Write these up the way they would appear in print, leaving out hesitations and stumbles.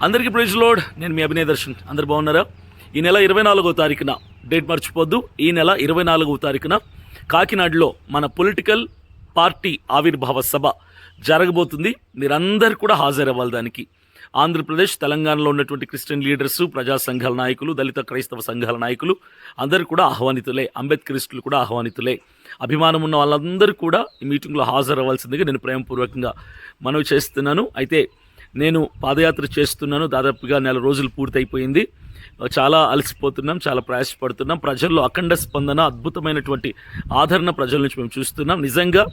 అందరికీ praise lord. నేను మీ అభినయ దర్శన్. అందరు బాగున్నారా? ఈ నెల 24వ తారీఖున, డేట్ మర్చిపోద్దు, ఈ నెల 24వ తారీఖున కాకినాడలో మన పొలిటికల్ పార్టీ ఆవిర్భావ సభ జరగబోతుంది. మీరందరూ కూడా హాజరవ్వాలి దానికి. ఆంధ్రప్రదేశ్, తెలంగాణలో ఉన్నటువంటి క్రిస్టియన్ లీడర్సు, ప్రజా సంఘాల నాయకులు, దళిత క్రైస్తవ సంఘాల నాయకులు అందరూ కూడా ఆహ్వానితులే. అంబేద్కరిస్టులు కూడా ఆహ్వానితులే. అభిమానం ఉన్న వాళ్ళందరూ కూడా ఈ మీటింగ్లో హాజరవ్వాల్సిందిగా నేను ప్రేమపూర్వకంగా మనవి చేస్తున్నాను. అయితే నేను పాదయాత్ర చేస్తున్నాను. దాదాపుగా 4 రోజులు పూర్తయిపోయింది. చాలా అలసిపోతున్నాం, చాలా ప్రయాసపడుతున్నాం. ప్రజల్లో అఖండ స్పందన, అద్భుతమైనటువంటి ఆదరణ ప్రజల నుంచి మేము చూస్తున్నాం. నిజంగా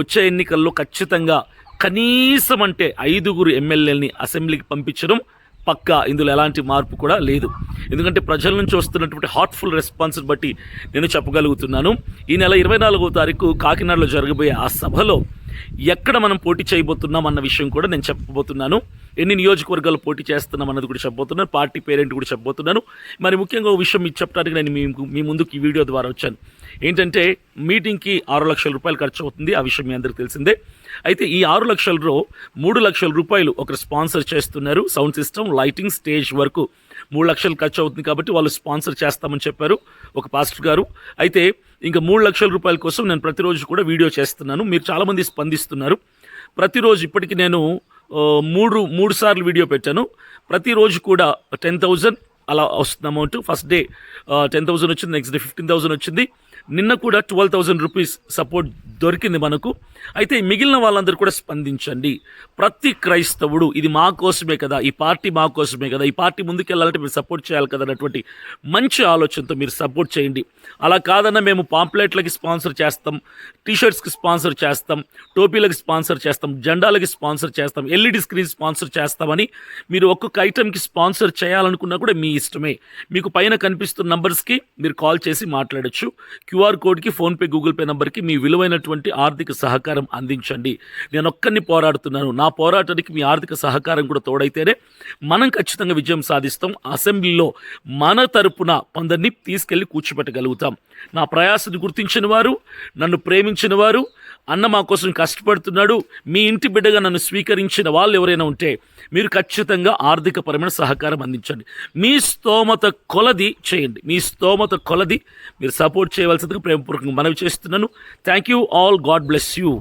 వచ్చే ఎన్నికల్లో ఖచ్చితంగా కనీసం అంటే 5 ఎమ్మెల్యేలని అసెంబ్లీకి పంపించడం పక్కా. ఇందులో ఎలాంటి మార్పు కూడా లేదు. ఎందుకంటే ప్రజల నుంచి వస్తున్నటువంటి హార్ట్ఫుల్ రెస్పాన్స్ని బట్టి నేను చెప్పగలుగుతున్నాను. ఈ నెల 24వ తారీఖు కాకినాడలో జరగబోయే ఆ సభలో ఎక్కడ మనం పోటీ చేయబోతున్నాం అన్న విషయం కూడా నేను చెప్పబోతున్నాను. ఎన్ని నియోజకవర్గాలు పోటీ చేస్తున్నాం అన్నది కూడా చెప్పబోతున్నాను. పార్టీ పేరెంట్ కూడా చెప్పబోతున్నాను. మరి ముఖ్యంగా ఒక విషయం మీకు చెప్పడానికి నేను మీ ముందుకు ఈ వీడియో ద్వారా వచ్చాను. ఏంటంటే మీటింగ్కి 6 లక్షల రూపాయలు ఖర్చు అవుతుంది. ఆ విషయం మీ అందరికీ తెలిసిందే. అయితే ఈ 6 లక్షలలో 3 లక్షల రూపాయలు ఒకరు స్పాన్సర్ చేస్తున్నారు. సౌండ్ సిస్టమ్, లైటింగ్, స్టేజ్ వరకు 3 లక్షలు ఖర్చు అవుతుంది కాబట్టి వాళ్ళు స్పాన్సర్ చేస్తామని చెప్పారు ఒక పాస్టర్ గారు. అయితే ఇంకా 3 లక్షల రూపాయల కోసం నేను ప్రతిరోజు కూడా వీడియో చేస్తున్నాను. మీరు చాలామంది స్పందిస్తున్నారు. ప్రతిరోజు ఇప్పటికి నేను మూడు సార్లు వీడియో పెట్టాను. ప్రతిరోజు కూడా 10,000 అలా వస్తుంది అమౌంట్. ఫస్ట్ డే 10,000 వచ్చింది, నెక్స్ట్ డే 15,000 వచ్చింది. నిన్న కూడా 12,000 రూపీస్ సపోర్ట్ దొరికింది మనకు. అయితే మిగిలిన వాళ్ళందరూ కూడా స్పందించండి. ప్రతి క్రైస్తవుడు ఇది మా కోసమే కదా, ఈ పార్టీ మా కోసమే కదా, ఈ పార్టీ ముందుకెళ్ళాలంటే మీరు సపోర్ట్ చేయాలి కదా అన్నటువంటి మంచి ఆలోచనతో మీరు సపోర్ట్ చేయండి. అలా కాదన్నా మేము పాంప్లెట్లకి స్పాన్సర్ చేస్తాం, టీషర్ట్స్కి స్పాన్సర్ చేస్తాం, టోపీలకి స్పాన్సర్ చేస్తాం, జెండాలకి స్పాన్సర్ చేస్తాం, ఎల్ఈడి స్క్రీన్ స్పాన్సర్ చేస్తామని మీరు ఒక్కొక్క ఐటెంకి స్పాన్సర్ చేయాలనుకున్నా కూడా మీ ఇష్టమే. మీకు పైన కనిపిస్తున్న నంబర్స్కి మీరు కాల్ చేసి మాట్లాడచ్చు. QR కోడ్కి, ఫోన్పే, గూగుల్ పే నెంబర్కి మీ విలువైనటువంటి ఆర్థిక సహకారం అందించండి. నేను ఒక్కరిని పోరాడుతున్నాను. నా పోరాటానికి మీ ఆర్థిక సహకారం కూడా తోడైతేనే మనం ఖచ్చితంగా విజయం సాధిస్తాం. అసెంబ్లీలో మన తరపున కొందరిని తీసుకెళ్ళి కూర్చోబెట్టగలుగుతాం. నా ప్రయాసను గుర్తించిన వారు, నన్ను ప్రేమించిన వారు, అన్న మా కోసం కష్టపడుతున్నాడు, మీ ఇంటి బిడ్డగా నన్ను స్వీకరించిన వాళ్ళు ఎవరైనా ఉంటే మీరు ఖచ్చితంగా ఆర్థికపరమైన సహకారం అందించండి. మీ స్తోమత కొలది చేయండి. మీ స్తోమత కొలది మీరు సపోర్ట్ చేయవలసిందిగా ప్రేమపూర్వకంగా మనవి చేస్తున్నాను. Thank you all. God bless you.